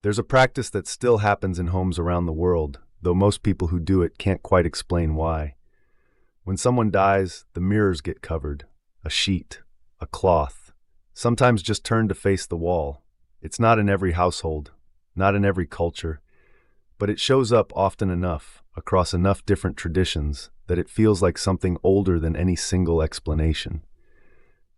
There's a practice that still happens in homes around the world, though most people who do it can't quite explain why. When someone dies, the mirrors get covered, a sheet, a cloth, sometimes just turned to face the wall. It's not in every household, not in every culture, but it shows up often enough, across enough different traditions, that it feels like something older than any single explanation.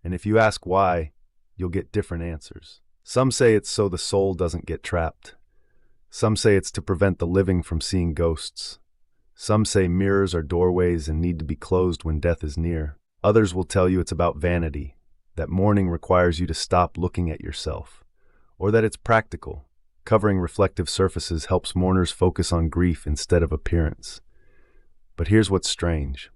And if you ask why, you'll get different answers. Some say it's so the soul doesn't get trapped. Some say it's to prevent the living from seeing ghosts. Some say mirrors are doorways and need to be closed when death is near. Others will tell you it's about vanity, that mourning requires you to stop looking at yourself, or that it's practical. Covering reflective surfaces helps mourners focus on grief instead of appearance. But here's what's strange.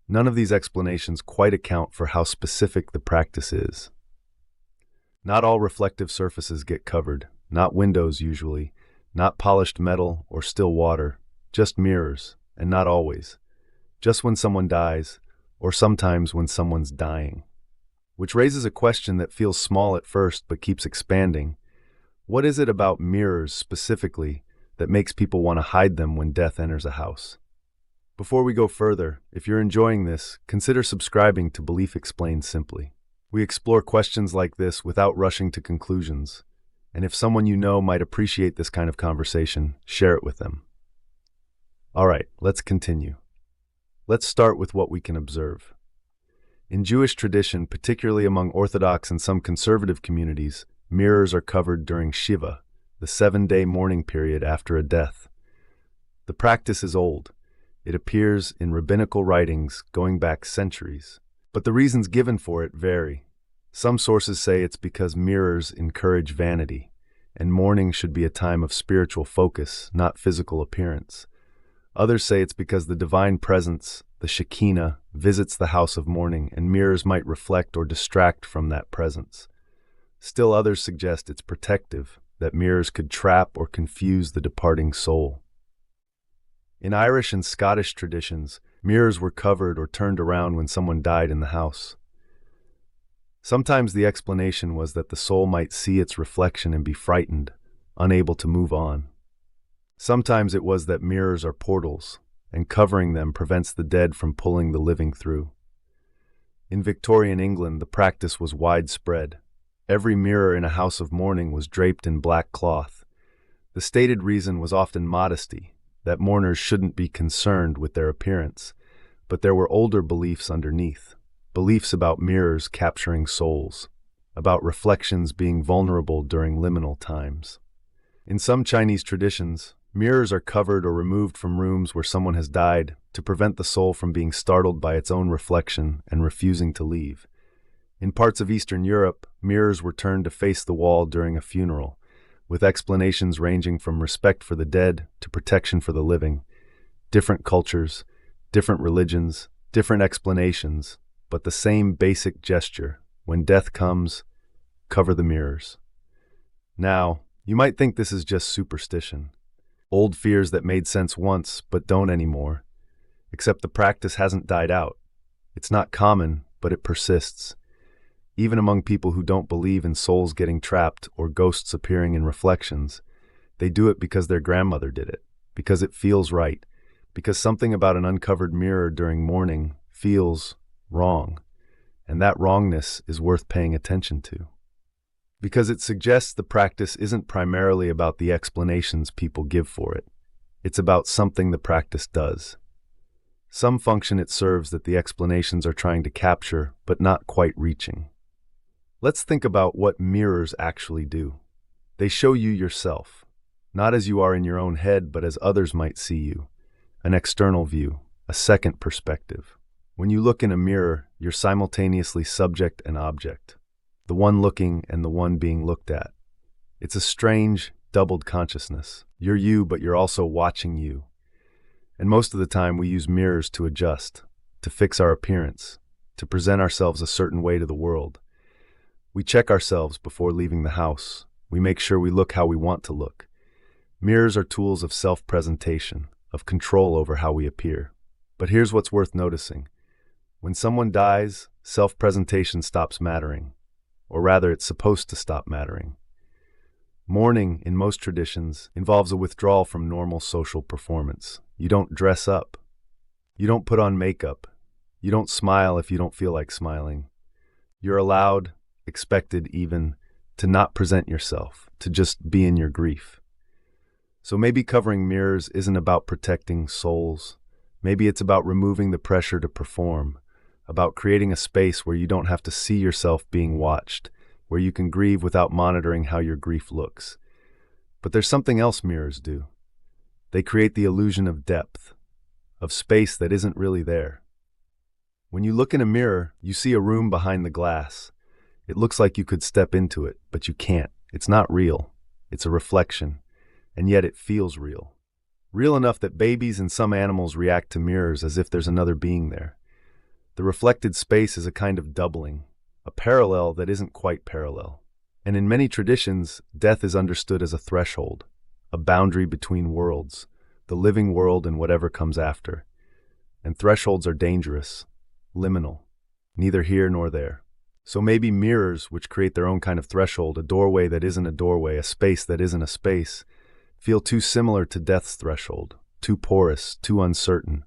None of these explanations quite account for how specific the practice is. Not all reflective surfaces get covered, not windows usually, not polished metal or still water, just mirrors, and not always. Just when someone dies, or sometimes when someone's dying. Which raises a question that feels small at first but keeps expanding. What is it about mirrors specifically that makes people want to hide them when death enters a house? Before we go further, if you're enjoying this, consider subscribing to Belief Explained Simply. We explore questions like this without rushing to conclusions, and if someone you know might appreciate this kind of conversation, share it with them. All right, let's continue. Let's start with what we can observe. In Jewish tradition, particularly among Orthodox and some conservative communities, mirrors are covered during shiva, the 7-day mourning period after a death. The practice is old. It appears in rabbinical writings going back centuries. But the reasons given for it vary. Some sources say it's because mirrors encourage vanity, and mourning should be a time of spiritual focus, not physical appearance. Others say it's because the divine presence, the Shekinah, visits the house of mourning, and mirrors might reflect or distract from that presence. Still others suggest it's protective, that mirrors could trap or confuse the departing soul. In Irish and Scottish traditions, mirrors were covered or turned around when someone died in the house. Sometimes the explanation was that the soul might see its reflection and be frightened, unable to move on. Sometimes it was that mirrors are portals, and covering them prevents the dead from pulling the living through. In Victorian England, the practice was widespread. Every mirror in a house of mourning was draped in black cloth. The stated reason was often modesty, that mourners shouldn't be concerned with their appearance, but there were older beliefs underneath, beliefs about mirrors capturing souls, about reflections being vulnerable during liminal times. In some Chinese traditions, mirrors are covered or removed from rooms where someone has died to prevent the soul from being startled by its own reflection and refusing to leave. In parts of Eastern Europe, mirrors were turned to face the wall during a funeral, with explanations ranging from respect for the dead to protection for the living. Different cultures, different religions, different explanations, but the same basic gesture. When death comes, cover the mirrors. Now, you might think this is just superstition. Old fears that made sense once, but don't anymore. Except the practice hasn't died out. It's not common, but it persists. Even among people who don't believe in souls getting trapped or ghosts appearing in reflections, they do it because their grandmother did it, because it feels right, because something about an uncovered mirror during mourning feels wrong, and that wrongness is worth paying attention to. Because it suggests the practice isn't primarily about the explanations people give for it. It's about something the practice does. Some function it serves that the explanations are trying to capture, but not quite reaching. Let's think about what mirrors actually do. They show you yourself, not as you are in your own head, but as others might see you. An external view, a second perspective. When you look in a mirror, you're simultaneously subject and object, the one looking and the one being looked at. It's a strange, doubled consciousness. You're you, but you're also watching you. And most of the time we use mirrors to adjust, to fix our appearance, to present ourselves a certain way to the world. We check ourselves before leaving the house. We make sure we look how we want to look. Mirrors are tools of self-presentation, of control over how we appear. But here's what's worth noticing. When someone dies, self-presentation stops mattering. Or rather, it's supposed to stop mattering. Mourning, in most traditions, involves a withdrawal from normal social performance. You don't dress up. You don't put on makeup. You don't smile if you don't feel like smiling. You're allowed, expected even, to not present yourself, to just be in your grief. So maybe covering mirrors isn't about protecting souls. Maybe it's about removing the pressure to perform, about creating a space where you don't have to see yourself being watched, where you can grieve without monitoring how your grief looks. But there's something else mirrors do. They create the illusion of depth, of space that isn't really there. When you look in a mirror, you see a room behind the glass. It looks like you could step into it, but you can't. It's not real. It's a reflection. And yet it feels real. Real enough that babies and some animals react to mirrors as if there's another being there. The reflected space is a kind of doubling, a parallel that isn't quite parallel. And in many traditions, death is understood as a threshold, a boundary between worlds, the living world and whatever comes after. And thresholds are dangerous, liminal, neither here nor there. So maybe mirrors, which create their own kind of threshold, a doorway that isn't a doorway, a space that isn't a space, feel too similar to death's threshold, too porous, too uncertain.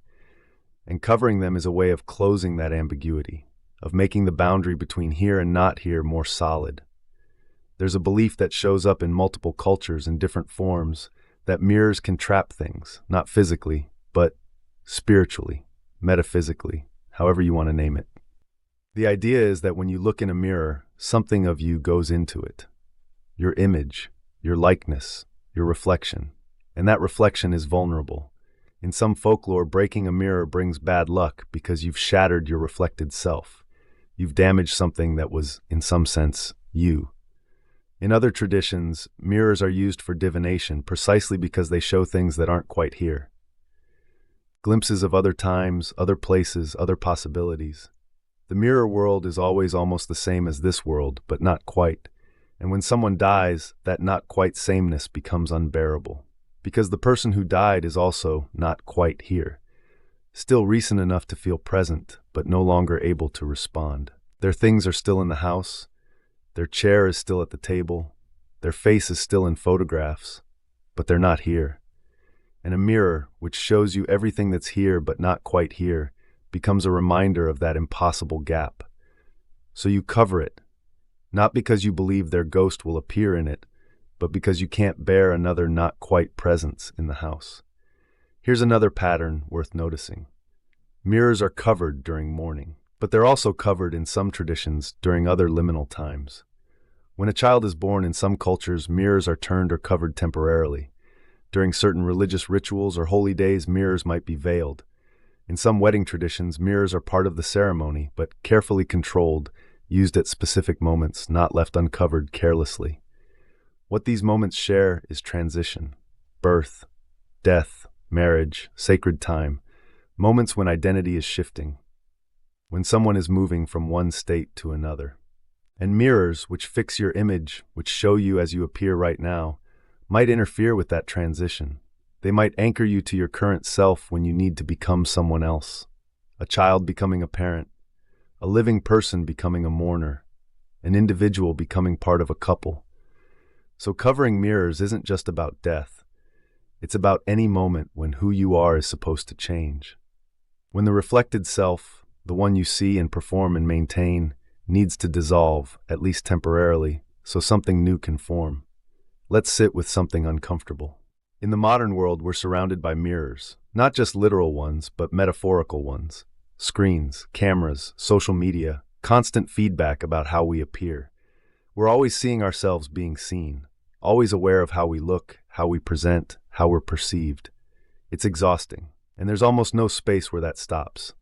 And covering them is a way of closing that ambiguity, of making the boundary between here and not here more solid. There's a belief that shows up in multiple cultures in different forms that mirrors can trap things, not physically, but spiritually, metaphysically, however you want to name it. The idea is that when you look in a mirror, something of you goes into it. Your image, your likeness, your reflection. And that reflection is vulnerable. In some folklore, breaking a mirror brings bad luck because you've shattered your reflected self. You've damaged something that was, in some sense, you. In other traditions, mirrors are used for divination precisely because they show things that aren't quite here. Glimpses of other times, other places, other possibilities. The mirror world is always almost the same as this world, but not quite. And when someone dies, that not quite sameness becomes unbearable. Because the person who died is also not quite here. Still recent enough to feel present, but no longer able to respond. Their things are still in the house. Their chair is still at the table. Their face is still in photographs, but they're not here. And a mirror, which shows you everything that's here but not quite here, becomes a reminder of that impossible gap. So you cover it, not because you believe their ghost will appear in it, but because you can't bear another not quite presence in the house. Here's another pattern worth noticing. Mirrors are covered during mourning, but they're also covered in some traditions during other liminal times. When a child is born in some cultures, mirrors are turned or covered temporarily. During certain religious rituals or holy days, mirrors might be veiled. In some wedding traditions, mirrors are part of the ceremony, but carefully controlled, used at specific moments, not left uncovered carelessly. What these moments share is transition, birth, death, marriage, sacred time, moments when identity is shifting, when someone is moving from one state to another. And mirrors, which fix your image, which show you as you appear right now, might interfere with that transition. They might anchor you to your current self when you need to become someone else, a child becoming a parent, a living person becoming a mourner, an individual becoming part of a couple. So covering mirrors isn't just about death. It's about any moment when who you are is supposed to change. When the reflected self, the one you see and perform and maintain, needs to dissolve, at least temporarily, so something new can form. Let's sit with something uncomfortable. In the modern world, we're surrounded by mirrors, not just literal ones, but metaphorical ones. Screens, cameras, social media, constant feedback about how we appear. We're always seeing ourselves being seen, always aware of how we look, how we present, how we're perceived. It's exhausting, and there's almost no space where that stops,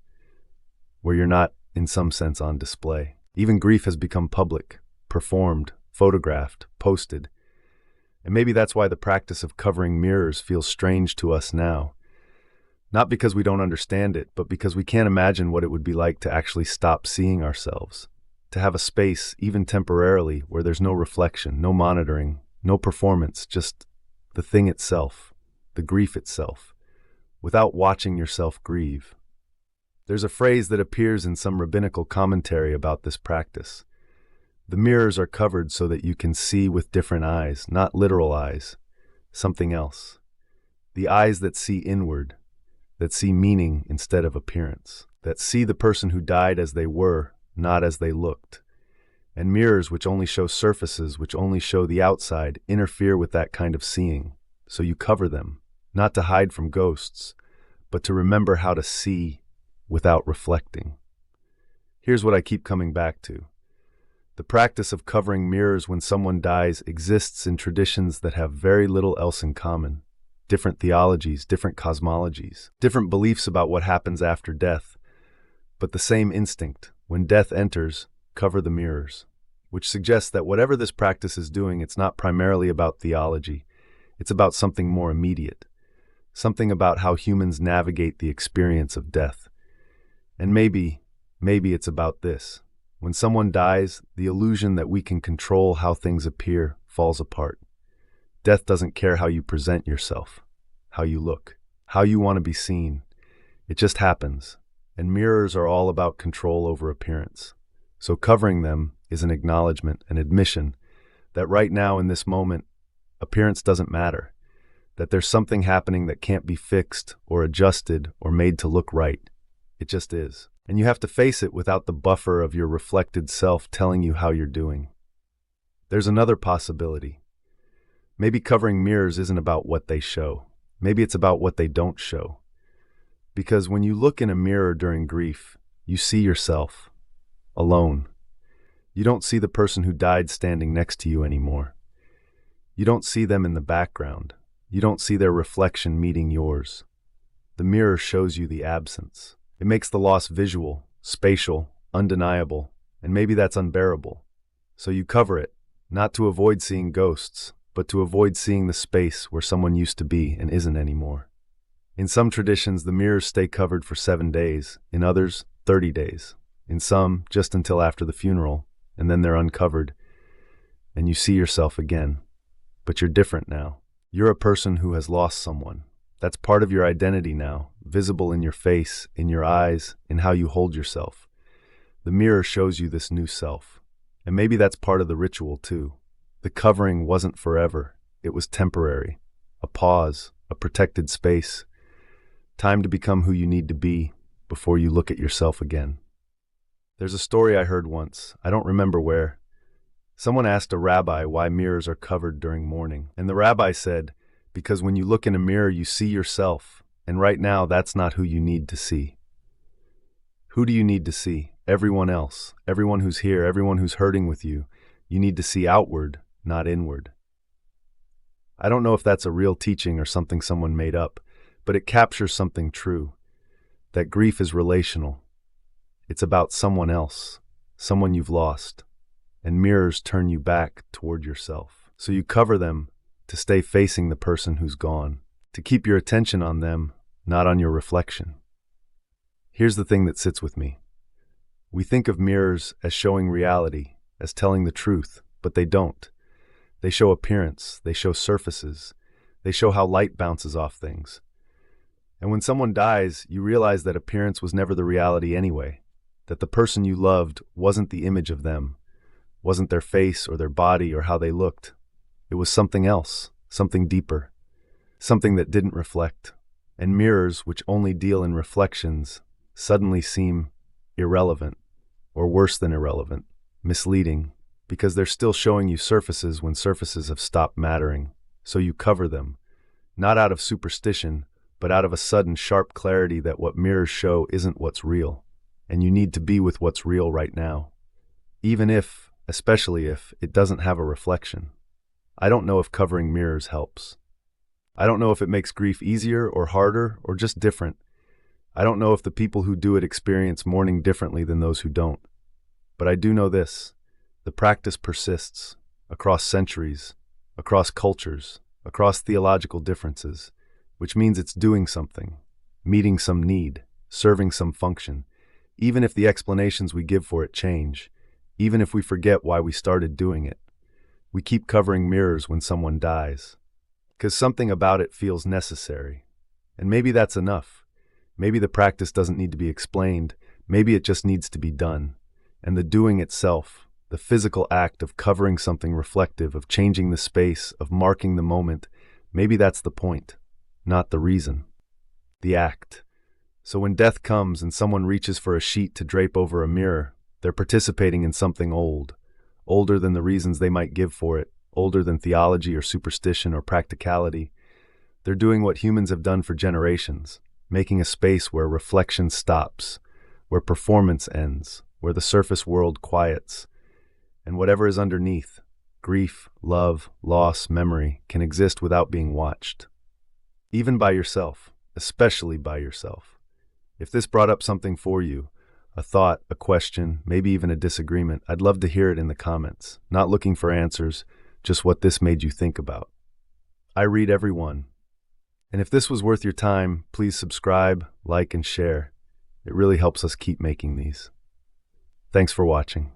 where you're not, in some sense, on display. Even grief has become public, performed, photographed, posted. And maybe that's why the practice of covering mirrors feels strange to us now. Not because we don't understand it, but because we can't imagine what it would be like to actually stop seeing ourselves, to have a space, even temporarily, where there's no reflection, no monitoring, no performance, just the thing itself, the grief itself, without watching yourself grieve. There's a phrase that appears in some rabbinical commentary about this practice. The mirrors are covered so that you can see with different eyes, not literal eyes, something else. The eyes that see inward, that see meaning instead of appearance, that see the person who died as they were, not as they looked. And mirrors which only show surfaces, which only show the outside, interfere with that kind of seeing. So you cover them, not to hide from ghosts, but to remember how to see without reflecting. Here's what I keep coming back to. The practice of covering mirrors when someone dies exists in traditions that have very little else in common. Different theologies, different cosmologies, different beliefs about what happens after death, but the same instinct. When death enters, cover the mirrors, which suggests that whatever this practice is doing, it's not primarily about theology. It's about something more immediate, something about how humans navigate the experience of death. And maybe it's about this. When someone dies, the illusion that we can control how things appear falls apart. Death doesn't care how you present yourself, how you look, how you want to be seen. It just happens, and mirrors are all about control over appearance. So covering them is an acknowledgement, an admission, that right now in this moment, appearance doesn't matter, that there's something happening that can't be fixed or adjusted or made to look right. It just is. And you have to face it without the buffer of your reflected self telling you how you're doing. There's another possibility. Maybe covering mirrors isn't about what they show. Maybe it's about what they don't show. Because when you look in a mirror during grief, you see yourself alone. You don't see the person who died standing next to you anymore. You don't see them in the background. You don't see their reflection meeting yours. The mirror shows you the absence. It makes the loss visual, spatial, undeniable, and maybe that's unbearable. So you cover it, not to avoid seeing ghosts, but to avoid seeing the space where someone used to be and isn't anymore. In some traditions, the mirrors stay covered for 7 days, in others, 30 days. In some, just until after the funeral, and then they're uncovered, and you see yourself again. But you're different now. You're a person who has lost someone. That's part of your identity now, visible in your face, in your eyes, in how you hold yourself. The mirror shows you this new self. And maybe that's part of the ritual too. The covering wasn't forever. It was temporary. A pause, a protected space. Time to become who you need to be before you look at yourself again. There's a story I heard once, I don't remember where. Someone asked a rabbi why mirrors are covered during mourning, and the rabbi said, because when you look in a mirror you see yourself, and right now that's not who you need to see. Who do you need to see? Everyone else, everyone who's here, everyone who's hurting with you. You need to see outward, not inward. I don't know if that's a real teaching or something someone made up, but it captures something true, that grief is relational. It's about someone else, someone you've lost, and mirrors turn you back toward yourself. So you cover them to stay facing the person who's gone, to keep your attention on them, not on your reflection. Here's the thing that sits with me. We think of mirrors as showing reality, as telling the truth, but they don't. They show appearance, they show surfaces, they show how light bounces off things. And when someone dies, you realize that appearance was never the reality anyway, that the person you loved wasn't the image of them, wasn't their face or their body or how they looked. It was something else, something deeper, something that didn't reflect. And mirrors, which only deal in reflections, suddenly seem irrelevant, or worse than irrelevant, misleading, because they're still showing you surfaces when surfaces have stopped mattering. So you cover them, not out of superstition, but out of a sudden sharp clarity that what mirrors show isn't what's real, and you need to be with what's real right now. Even if, especially if, it doesn't have a reflection. I don't know if covering mirrors helps. I don't know if it makes grief easier or harder or just different. I don't know if the people who do it experience mourning differently than those who don't. But I do know this. The practice persists across centuries, across cultures, across theological differences, which means it's doing something, meeting some need, serving some function, even if the explanations we give for it change, even if we forget why we started doing it. We keep covering mirrors when someone dies, because something about it feels necessary. And maybe that's enough. Maybe the practice doesn't need to be explained. Maybe it just needs to be done. And the doing itself, The physical act of covering something reflective, of changing the space, of marking the moment. Maybe that's the point, not the reason. The act. So when death comes and someone reaches for a sheet to drape over a mirror, they're participating in something old, older than the reasons they might give for it, older than theology or superstition or practicality. They're doing what humans have done for generations, making a space where reflection stops, where performance ends, where the surface world quiets, and whatever is underneath, grief, love, loss, memory, can exist without being watched. Even by yourself, especially by yourself. If this brought up something for you, a thought, a question, maybe even a disagreement, I'd love to hear it in the comments. Not looking for answers, just what this made you think about. I read every one. And if this was worth your time, please subscribe, like, and share. It really helps us keep making these. Thanks for watching.